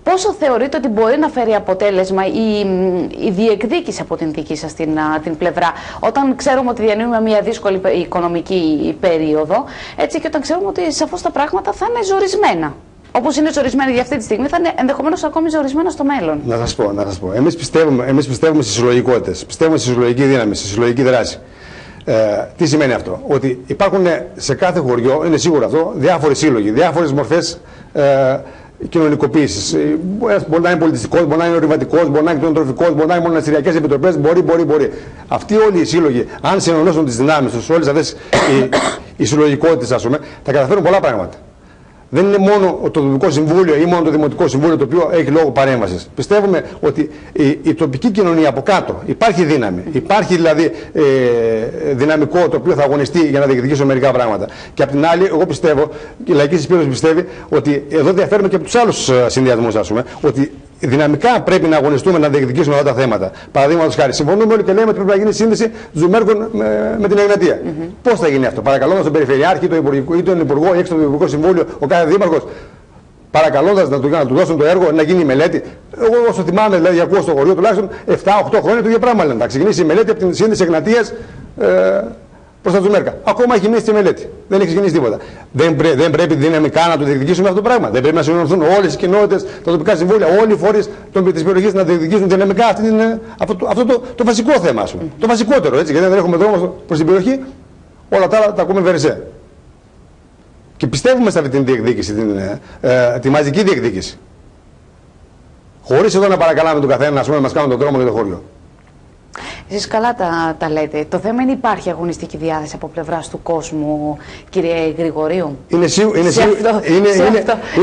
Πόσο θεωρείτε ότι μπορεί να φέρει αποτέλεσμα η διεκδίκηση από την δική σας την πλευρά, όταν ξέρουμε ότι διανύουμε μια δύσκολη οικονομική περίοδο, έτσι, και όταν ξέρουμε ότι σαφώς τα πράγματα θα είναι ζορισμένα. Όπως είναι ζορισμένα για αυτή τη στιγμή, θα είναι ενδεχομένως ακόμη ζορισμένα στο μέλλον. Να σας πω. Εμείς πιστεύουμε στις συλλογικότητες, πιστεύουμε στη συλλογική δύναμη, στη συλλογική δράση. Τι σημαίνει αυτό? Ότι υπάρχουν σε κάθε χωριό, είναι σίγουρο αυτό, διάφοροι σύλλογοι, διάφορες μορφές κοινωνικοποίησης. Μπορεί να είναι πολιτιστικός, μπορεί να είναι ορειβατικός, μπορεί να είναι κτηνοτροφικός, μπορεί να είναι μοναστηριακές επιτροπές, μπορεί. Αυτοί όλοι οι σύλλογοι, αν συνενώσουν τις δυνάμεις τους, όλες αυτές οι συλλογικότητες, ας πούμε, θα καταφέρουν πολλά πράγματα. Δεν είναι μόνο το τοπικό συμβούλιο ή μόνο το δημοτικό συμβούλιο το οποίο έχει λόγο παρέμβασης. Πιστεύουμε ότι η τοπική κοινωνία από κάτω υπάρχει δύναμη. Υπάρχει δηλαδή δυναμικό το οποίο θα αγωνιστεί για να διεκδικήσει μερικά πράγματα. Και απ' την άλλη, εγώ πιστεύω, η λαϊκή συσπήρωση πιστεύει ότι εδώ διαφέρουμε και από τους άλλους συνδυασμούς, ας πούμε, ότι δυναμικά πρέπει να αγωνιστούμε να διεκδικήσουμε αυτά τα θέματα. Παραδείγματος χάρη, συμφωνούμε όλοι και λέμε ότι πρέπει να γίνει σύνδεση Τζουμέρκων με την Εγνατία. Πώς θα γίνει αυτό? Παρακαλώντας τον Περιφερειάρχη ή τον Υπουργό ή έξω το Υπουργικό Συμβούλιο, ο κάθε δήμαρχος, παρακαλώντας να του δώσουν το έργο, να γίνει η μελέτη. Εγώ όσο θυμάμαι, δηλαδή, ακούω στο χωριό τουλάχιστον 7-8 χρόνια το ίδιο πράγμα λένε. Θα ξεκινήσει η μελέτη από την σύνδεση Εγνατίας προς τα Τζουμέρκα. Ακόμα έχει μείνει στη μελέτη. Δεν έχει ξεκινήσει τίποτα. Δεν πρέπει δυναμικά να το διεκδικήσουμε αυτό το πράγμα. Δεν πρέπει να συνενωθούν όλες οι κοινότητες, τα τοπικά συμβούλια, όλοι οι φορείς της περιοχής να διεκδικήσουν δυναμικά αυτό το βασικό θέμα, ας πούμε. Το βασικότερο, έτσι, γιατί δεν έχουμε δρόμο προς την περιοχή, όλα τα άλλα τα ακούμε βερεσέ. Και πιστεύουμε σε αυτή την διεκδίκηση, τη μαζική διεκδίκηση. Χωρίς εδώ να παρακαλάμε τον καθένα, ας πούμε, να μας κάνουν τον δρόμο για το χώριο. Εσείς καλά τα λέτε. Το θέμα είναι, υπάρχει αγωνιστική διάθεση από πλευράς του κόσμου, κύριε Γρηγορίου? Είναι σίγουρο. Σε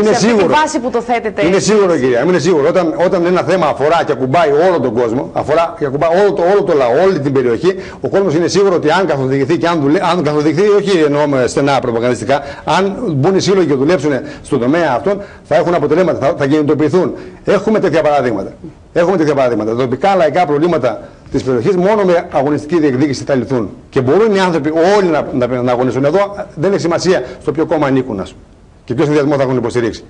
αυτή τη βάση που το θέτετε. Είναι σίγουρο, κυρία. Είναι σίγουρο. Όταν ένα θέμα αφορά και ακουμπάει όλο τον κόσμο, αφορά και ακουμπάει όλο το λαό, όλη την περιοχή, ο κόσμος είναι σίγουρο ότι αν καθοδηγηθεί και αν καθοδηγηθεί, όχι εννοούμε στενά προπαγανδιστικά, αν μπουν οι σύλλογοι και δουλέψουν στον τομέα αυτόν, θα έχουν αποτελέσματα, θα κινητοποιηθούν. Έχουμε τέτοια παραδείγματα. Τα τοπικά λαϊκά προβλήματα της περιοχής μόνο με αγωνιστική διεκδίκηση θα λυθούν. Και μπορούν οι άνθρωποι όλοι να αγωνιστούν. Εδώ δεν έχει σημασία στο ποιο κόμμα ανήκουν και ποιο συνδυασμό θα έχουν υποστηρίξει.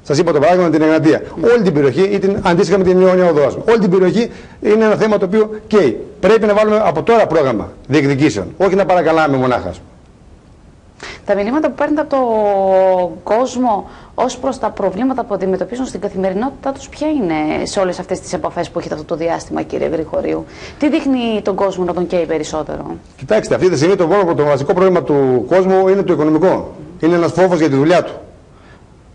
Σας είπα το παράδειγμα με την Εγνατία. Όλη την περιοχή, ή αντίστοιχα με την Ιόνια Οδό, όλη την περιοχή είναι ένα θέμα το οποίο καίει. Πρέπει να βάλουμε από τώρα πρόγραμμα διεκδικήσεων, όχι να παρακαλάμε μονάχα. Τα μηνύματα που παίρνετε από τον κόσμο ως προς τα προβλήματα που αντιμετωπίζουν στην καθημερινότητά τους, ποια είναι σε όλες αυτές τις επαφές που έχετε αυτό το διάστημα, κύριε Γρηγορίου? Τι δείχνει τον κόσμο να τον καίει περισσότερο? Κοιτάξτε, αυτή τη στιγμή το βασικό πρόβλημα του κόσμου είναι το οικονομικό. Είναι ένας φόβος για τη δουλειά του.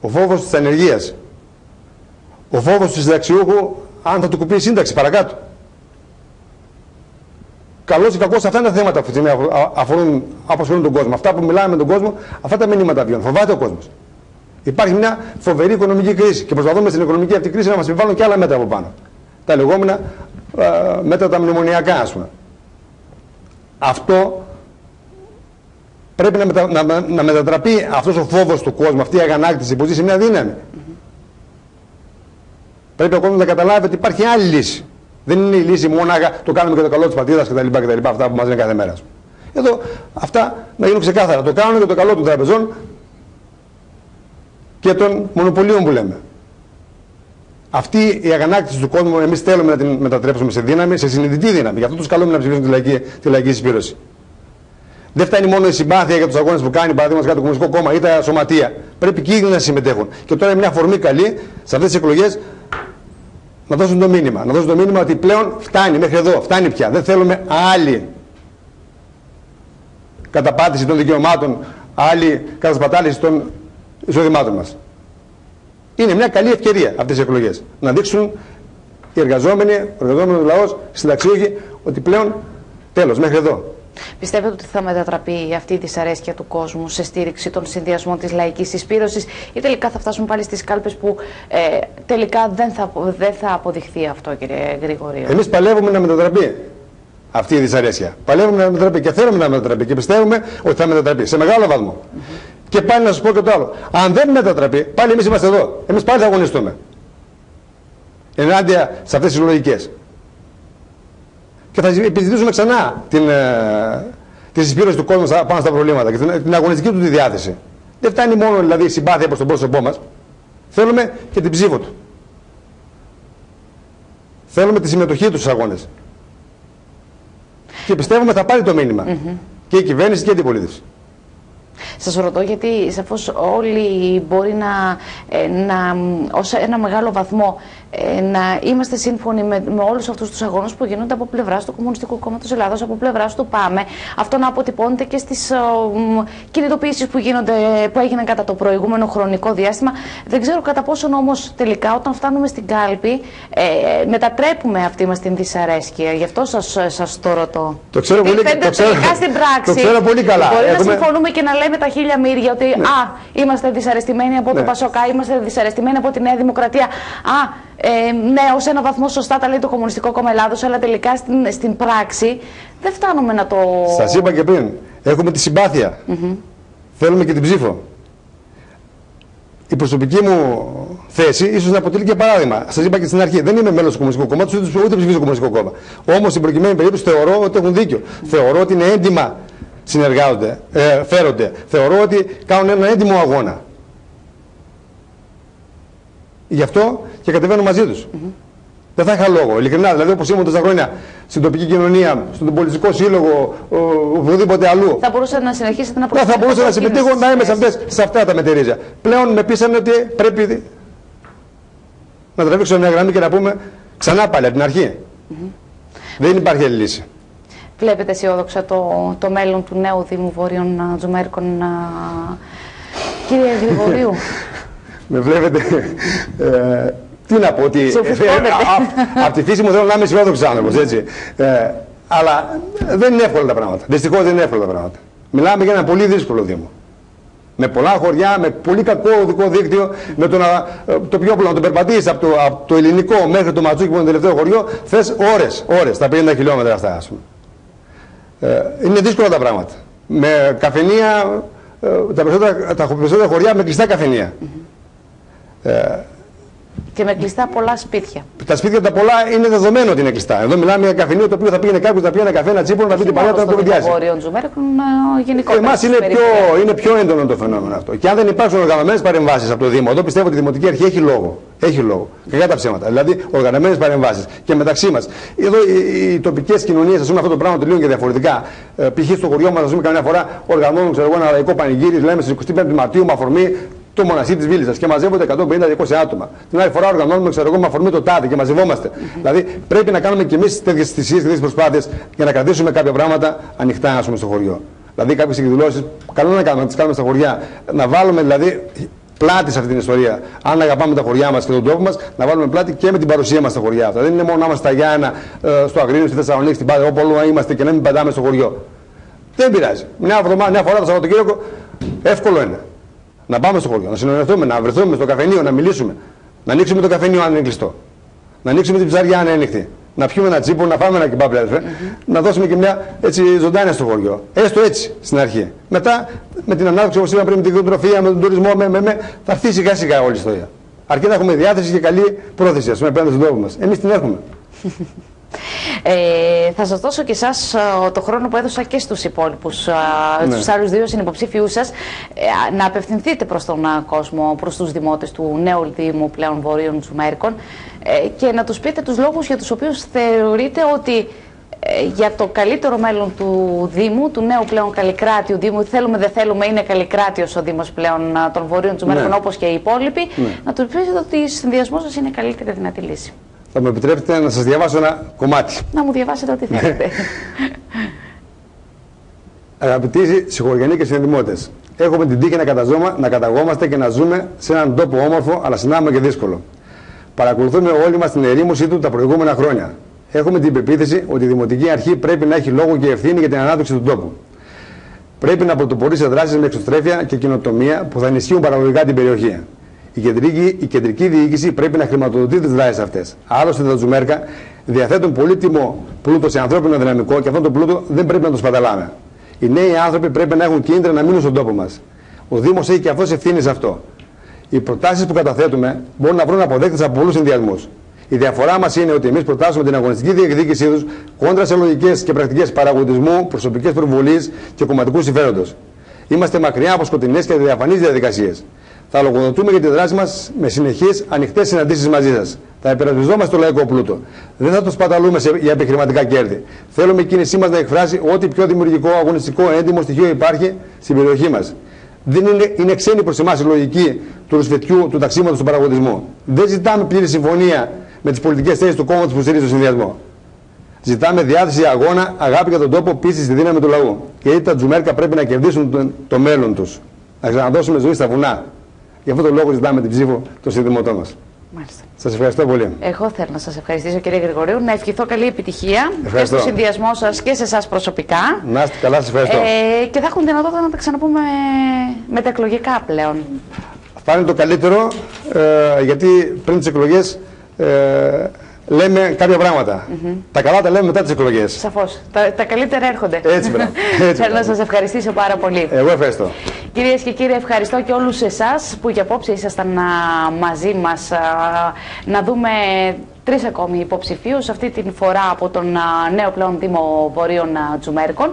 Ο φόβος της ανεργίας. Ο φόβος του συνταξιούχου, αν θα του κουπεί η σύνταξη παρακάτω. Καλώς ή κακώς, αυτά είναι τα θέματα που απασχολούν τον κόσμο. Αυτά που μιλάμε με τον κόσμο, αυτά τα μηνύματα βιώνουν. Φοβάται ο κόσμος. Υπάρχει μια φοβερή οικονομική κρίση και προσπαθούμε στην οικονομική αυτή κρίση να μας επιβάλλουν και άλλα μέτρα από πάνω. Τα λεγόμενα μέτρα τα μνημονιακά, ας πούμε. Αυτό πρέπει να μετατραπεί αυτός ο φόβος του κόσμου, αυτή η αγανάκτηση που ζει σε μια δύναμη. Πρέπει ο κόσμος να καταλάβει ότι υπάρχει άλλη λύση. Δεν είναι η λύση μόναχα το κάνουμε και το καλό της πατρίδας κτλ. Αυτά που μας λένε κάθε μέρα. Εδώ αυτά να γίνουν ξεκάθαρα. Το κάνουμε για το καλό των τραπεζών και των μονοπωλίων που λέμε. Αυτή η αγανάκτηση του κόσμου εμείς θέλουμε να την μετατρέψουμε σε δύναμη, σε συνειδητή δύναμη. Γι' αυτό τους καλούμε να ψηφίσουν τη λαϊκή συσπήρωση. Δεν φτάνει μόνο η συμπάθεια για τους αγώνες που κάνει, παραδείγματος χάρη το Κομμουνιστικό Κόμμα ή τα σωματεία. Πρέπει και οι ίδιοι να συμμετέχουν. Και τώρα είναι μια αφορμή καλή σε αυτές τις εκλογές να δώσουν το μήνυμα. Να δώσουν το μήνυμα ότι πλέον φτάνει μέχρι εδώ, φτάνει πια. Δεν θέλουμε άλλη καταπάτηση των δικαιωμάτων, άλλη κατασπατάληση των εισοδημάτων μας. Είναι μια καλή ευκαιρία αυτές οι εκλογές. Να δείξουν οι εργαζόμενοι, ο εργαζόμενος λαός, συνταξιούχοι, ότι πλέον τέλος, μέχρι εδώ. Πιστεύετε ότι θα μετατραπεί αυτή η δυσαρέσκεια του κόσμου σε στήριξη των συνδυασμών της λαϊκής συσπήρωσης, ή τελικά θα φτάσουν πάλι στις κάλπες που τελικά δεν θα αποδειχθεί αυτό, κύριε Γρηγορίου? Εμείς παλεύουμε να μετατραπεί αυτή η δυσαρέσκεια. Παλεύουμε να μετατραπεί και θέλουμε να μετατραπεί και πιστεύουμε ότι θα μετατραπεί σε μεγάλο βαθμό. Και πάλι να σας πω και το άλλο. Αν δεν μετατραπεί, πάλι εμείς είμαστε εδώ. Εμείς πάλι θα αγωνιστούμε ενάντια σε αυτές τις λογικές. Και θα επιζητήσουμε ξανά τη συσπήρωση του κόσμου πάνω στα προβλήματα και την αγωνιστική του τη διάθεση. Δεν φτάνει μόνο δηλαδή η συμπάθεια προς το πρόσωπό μας. Θέλουμε και την ψήφο του. Θέλουμε τη συμμετοχή του στους αγώνες. Και πιστεύουμε θα πάρει το μήνυμα. Και η κυβέρνηση και η αντιπολίτευση. Σας ρωτώ γιατί σαφώς όλοι μπορεί ως ένα μεγάλο βαθμό να είμαστε σύμφωνοι με όλους αυτούς τους αγώνες που γίνονται από πλευράς του Κομμουνιστικού Κόμματος Ελλάδος, από πλευράς του ΠΑΜΕ. Αυτό να αποτυπώνεται και στις κινητοποιήσεις που έγιναν κατά το προηγούμενο χρονικό διάστημα. Δεν ξέρω κατά πόσον όμως τελικά όταν φτάνουμε στην κάλπη μετατρέπουμε αυτή μας την δυσαρέσκεια. Γι' αυτό σας το ρωτώ. Το ξέρω πολύ, τελικά στην πράξη. Το ξέρω πολύ καλά. Μπορεί να συμφωνούμε και να λέμε τα χίλια μύρια ότι είμαστε δυσαρεστημένοι από το Πασόκα, είμαστε δυσαρεστημένοι από τη Νέα Δημοκρατία. Ναι, ως ένα βαθμό σωστά τα λέει το Κομμουνιστικό Κόμμα Ελλάδος, αλλά τελικά στην πράξη δεν φτάνουμε να το... Σας είπα και πριν, έχουμε τη συμπάθεια. Θέλουμε και την ψήφο. Η προσωπική μου θέση ίσως να αποτελεί και παράδειγμα. Σας είπα και στην αρχή, δεν είμαι μέλος του Κομμουνιστικού Κόμματος, ούτε ψηφίζω Κομμουνιστικό Κόμμα. Όμως στην προκειμένη περίπτωση θεωρώ ότι έχουν δίκιο. Θεωρώ ότι είναι έντιμα συνεργάζονται, φέρονται. Θεωρώ ότι κάνουν έναν έντιμο αγώνα. Γι' αυτό και κατεβαίνω μαζί τους. Δεν θα είχα λόγο, ειλικρινά. Δηλαδή, όπως ήμουν τόσα χρόνια στην τοπική κοινωνία, στον πολιτικό σύλλογο, οπουδήποτε αλλού. Θα μπορούσατε να συνεχίσετε να θα μπορούσα να συμμετέχω, να είμαι σε αυτά τα μετερίζια. Πλέον με πείσανε ότι πρέπει να τραβήξω μια γραμμή και να πούμε ξανά πάλι από την αρχή. Δεν υπάρχει άλλη λύση. Βλέπετε αισιόδοξα το μέλλον του νέου Δήμου Βόρειων Τζουμέρικων, κύριε Γρηγορίου? Με βλέπετε. Τι να πω, ότι από τη φύση μου θέλω να είμαι αισιόδοξος άνθρωπος, έτσι. Αλλά δεν είναι εύκολα τα πράγματα. Δυστυχώς δεν είναι εύκολα τα πράγματα. Μιλάμε για ένα πολύ δύσκολο Δήμο. Με πολλά χωριά, με πολύ κακό οδικό δίκτυο, με το πιο απλό να το περπατήσεις από το ελληνικό μέχρι το Ματσούκι που είναι το τελευταίο χωριό, θες ώρες, τα 50 χιλιόμετρα αυτά, ας πούμε. Είναι δύσκολα τα πράγματα. Με καφενεία, τα περισσότερα χωριά με κλειστά καφενεία. Και με κλειστά πολλά σπίτια. Τα σπίτια τα πολλά είναι δεδομένο ότι είναι κλειστά. Εδώ μιλάμε για καφενείο το οποίο θα πήγαινε κάποιος να πει ένα καφέ, ένα τσίπουρο, να πει την παρέα του να το βιντιάσει. Εμάς είναι πιο έντονο το φαινόμενο αυτό. Και αν δεν υπάρξουν οργανωμένες παρεμβάσεις από το Δήμο, εδώ πιστεύω ότι η Δημοτική Αρχή έχει λόγο. Έχει λόγο. Κακά τα ψέματα. Δηλαδή, οργανωμένες παρεμβάσεις. Και μεταξύ μας. Εδώ οι τοπικές κοινωνίες, ας πούμε, αυτό το πράγμα το λένε και διαφορετικά. Π.χ. στο χωριό μας, ας πούμε, καμιά φορά οργανώνουν ένα λαϊκό πανηγύρι, λέμε στις 25 Μαρτίου με αφορμή το μοναστήρι της Βίλισσας και μαζεύονται 150-200 άτομα. Την άλλη φορά οργανώνουμε, ξέρω εγώ, με αφορμή το τάδε και μαζευόμαστε. Δηλαδή πρέπει να κάνουμε και εμείς τέτοιες θυσίες και τέτοιες προσπάθειες για να κρατήσουμε κάποια πράγματα ανοιχτά, ας πούμε, στο χωριό. Δηλαδή κάποιες εκδηλώσεις, καλό είναι να τις κάνουμε στα χωριά. Να βάλουμε δηλαδή πλάτη σε αυτή την ιστορία. Αν αγαπάμε τα χωριά μας και τον τόπο μας, να βάλουμε πλάτη και με την παρουσία μας στα χωριά αυτά. Δεν είναι μόνο να είμαστε στα Γιάννα, στο Αγρίνιο, στη Θεσσαλονίκη, στην Πάτρα, όπου όλο είμαστε και να μην παντάμε στο χωριό. Δεν πειράζει. Μια φορά το Σαββατοκύριακο εύκολο είναι. Να πάμε στο χωριό, να συνονιωθούμε, να βρεθούμε στο καφενείο, να μιλήσουμε. Να ανοίξουμε το καφενείο αν είναι κλειστό. Να ανοίξουμε την ψάρια αν είναι ανοιχτή. Να πιούμε ένα τσίπο, να φάμε ένα κεμπάπ, να δώσουμε και μια έτσι ζωντάνια στο χωριό. Έστω έτσι στην αρχή. Μετά με την ανάπτυξη, όπως είπαμε πριν, με την κτηνοτροφία, με τον τουρισμό, θα έρθει σιγά σιγά όλη η ιστορία. Αρκεί να έχουμε διάθεση και καλή πρόθεση, ας πούμε, απέναντι στον τόπο μας. Εμείς την έχουμε. Θα σας δώσω και εσάς το χρόνο που έδωσα και στους υπόλοιπους, στους άλλους δύο συνυποψήφιους σας, να απευθυνθείτε προς τον κόσμο, προς τους δημότες του νέου Δήμου πλέον Βορείων Τζουμέρικων και να τους πείτε τους λόγους για τους οποίους θεωρείτε ότι για το καλύτερο μέλλον του Δήμου, του νέου πλέον καλλικράτιου Δήμου, θέλουμε δεν θέλουμε, είναι καλλικράτιος ο Δήμος πλέον των Βορείων Τζουμέρικων, όπως και οι υπόλοιποι, να τους πείτε ότι ο συνδυασμός σας είναι η καλύτερη δυνατή λύση. Θα μου επιτρέπετε να σας διαβάσω ένα κομμάτι. Να μου διαβάσετε ό,τι θέλετε. Αγαπητοί συγχωριανοί και συνδημότες, έχουμε την τύχη να καταγόμαστε και να ζούμε σε έναν τόπο όμορφο, αλλά συνάμα και δύσκολο. Παρακολουθούμε όλοι μας την ερήμωσή του τα προηγούμενα χρόνια. Έχουμε την πεποίθηση ότι η Δημοτική Αρχή πρέπει να έχει λόγο και ευθύνη για την ανάπτυξη του τόπου. Πρέπει να πρωτοπορεί σε δράσεις με εξωστρέφεια και κοινοτομία που θα ενισχύουν παραγωγικά την περιοχή. Η κεντρική διοίκηση πρέπει να χρηματοδοτεί τις δράσεις αυτές. Άλλωστε τα Τζουμέρκα διαθέτουν πολύτιμο πλούτο σε ανθρώπινο δυναμικό και αυτόν τον πλούτο δεν πρέπει να το σπαταλάμε. Οι νέοι άνθρωποι πρέπει να έχουν κίνητρα να μείνουν στον τόπο μας. Ο Δήμος έχει και αυτός ευθύνη σε αυτό. Οι προτάσεις που καταθέτουμε μπορούν να βρουν αποδέκτες από πολλούς συνδυασμούς. Η διαφορά μας είναι ότι εμείς προτάσσουμε την αγωνιστική διεκδίκησή τους κόντρα σε λογικές και πρακτικές παραγωγισμού, προσωπικές προβολής και κομματικού συμφέροντος. Είμαστε μακριά από σκοτεινές και διαφανείς διαδικασίες. Θα λογοδοτούμε για τη δράση μας με συνεχείς ανοιχτές συναντήσεις μαζί σας. Θα υπερασπιζόμαστε το λαϊκό πλούτο. Δεν θα το σπαταλούμε για επιχειρηματικά κέρδη. Θέλουμε η κίνησή μας να εκφράσει ό,τι πιο δημιουργικό, αγωνιστικό, έντιμο στοιχείο υπάρχει στην περιοχή μας. Δεν είναι ξένη προς εμάς η λογική του ρουσφετιού, του ταξίματος, του παραγωγισμού. Δεν ζητάμε πλήρη συμφωνία με τις πολιτικές θέσεις του κόμματος που στηρίζει το συνδυασμό. Ζητάμε διάθεση, αγώνα, αγάπη για τον τόπο, πίστη στη δύναμη του λαού. Γιατί τα Τζουμέρκα πρέπει να κερδίσουν το μέλλον τους. Να ξαναδώσουμε ζωή στα βουνά. Γι' αυτό τον λόγο ζητάμε την ψήφο των συνδημοτών μας. Μάλιστα. Σας ευχαριστώ πολύ. Εγώ θέλω να σας ευχαριστήσω, κύριε Γρηγορίου, να ευχηθώ καλή επιτυχία και στο Ευχαριστώ. συνδυασμό σας και σε εσάς προσωπικά. Να είστε καλά, σας ευχαριστώ. Και θα έχουμε δυνατότητα να τα ξαναπούμε μεταεκλογικά πλέον. Θα είναι το καλύτερο, γιατί πριν τις εκλογές λέμε κάποια πράγματα. Τα καλά τα λέμε μετά τις εκλογές. Σαφώς. Τα καλύτερα έρχονται. Έτσι, μπράβο. Θέλω να σας ευχαριστήσω πάρα πολύ. Εγώ ευχαριστώ. Κυρίες και κύριοι, ευχαριστώ και όλους εσάς που για απόψε ήσασταν μαζί μας να δούμε 3 ακόμη υποψηφίους, αυτή την φορά από τον νέο πλέον Δήμο Βορείων Τζουμέρκων.